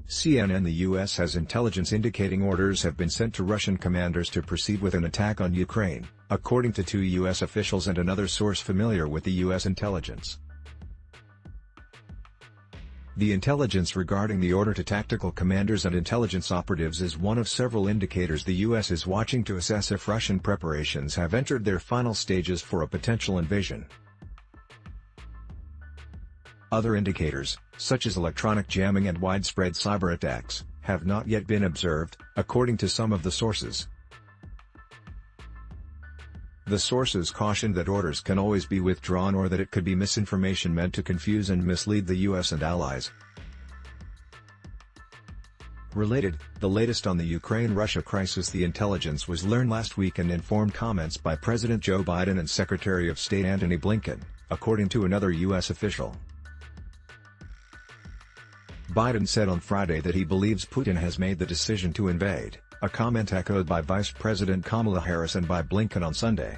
CNN. The U.S. has intelligence indicating orders have been sent to Russian commanders to proceed with an attack on Ukraine, according to two U.S. officials and another source familiar with the U.S. intelligence. The intelligence regarding the order to tactical commanders and intelligence operatives is one of several indicators the U.S. is watching to assess if Russian preparations have entered their final stages for a potential invasion. Other indicators, such as electronic jamming and widespread cyber attacks, have not yet been observed, according to some of the sources. The sources cautioned that orders can always be withdrawn or that it could be misinformation meant to confuse and mislead the U.S. and allies. Related, the latest on the Ukraine-Russia crisis. The intelligence was learned last week and informed comments by President Joe Biden and Secretary of State Antony Blinken, according to another U.S. official. Biden said on Friday that he believes Putin has made the decision to invade, a comment echoed by Vice President Kamala Harris and by Blinken on Sunday.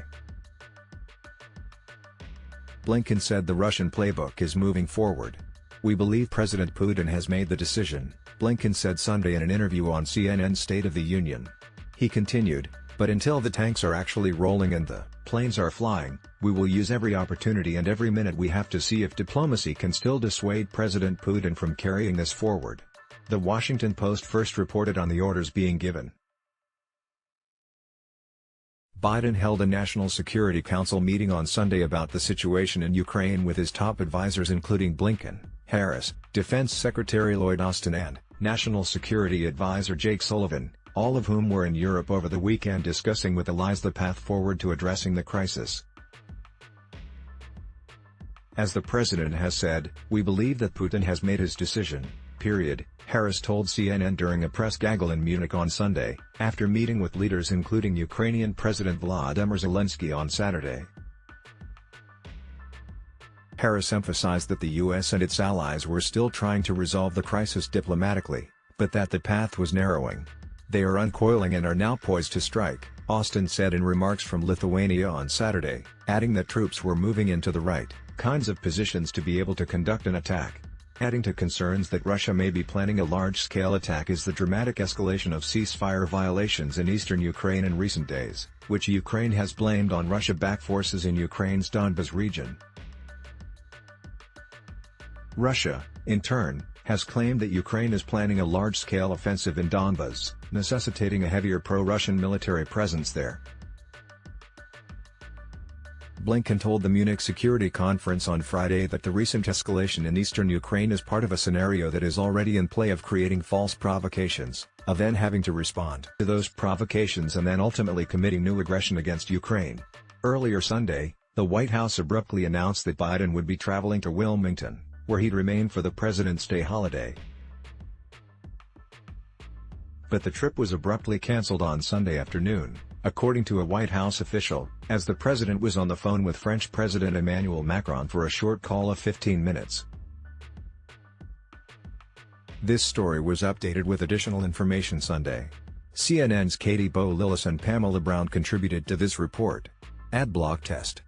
Blinken said the Russian playbook is moving forward. "We believe President Putin has made the decision," Blinken said Sunday in an interview on CNN's State of the Union. He continued, "But until the tanks are actually rolling and the planes are flying, we will use every opportunity and every minute we have to see if diplomacy can still dissuade President Putin from carrying this forward." The Washington Post first reported on the orders being given. Biden held a National Security Council meeting on Sunday about the situation in Ukraine with his top advisors including Blinken, Harris, Defense Secretary Lloyd Austin and National Security Advisor Jake Sullivan, all of whom were in Europe over the weekend discussing with allies the path forward to addressing the crisis. As the president has said, "We believe that Putin has made his decision, period," Harris told CNN during a press gaggle in Munich on Sunday, after meeting with leaders including Ukrainian President Volodymyr Zelensky on Saturday. Harris emphasized that the U.S. and its allies were still trying to resolve the crisis diplomatically, but that the path was narrowing. "They are uncoiling and are now poised to strike," Austin said in remarks from Lithuania on Saturday, adding that troops were moving into the right kinds of positions to be able to conduct an attack. Adding to concerns that Russia may be planning a large-scale attack is the dramatic escalation of ceasefire violations in eastern Ukraine in recent days, which Ukraine has blamed on Russia-backed forces in Ukraine's Donbas region. Russia, in turn, has claimed that Ukraine is planning a large-scale offensive in Donbas, necessitating a heavier pro-Russian military presence there. Blinken told the Munich Security Conference on Friday that the recent escalation in eastern Ukraine is part of a scenario that is already in play of creating false provocations, of then having to respond to those provocations and then ultimately committing new aggression against Ukraine. Earlier Sunday, the White House abruptly announced that Biden would be traveling to Wilmington, where he'd remain for the President's Day holiday. But the trip was abruptly cancelled on Sunday afternoon, according to a White House official, as the president was on the phone with French President Emmanuel Macron for a short call of 15 minutes. This story was updated with additional information Sunday. CNN's Katie Bo Lillis and Pamela Brown contributed to this report. Adblock Test.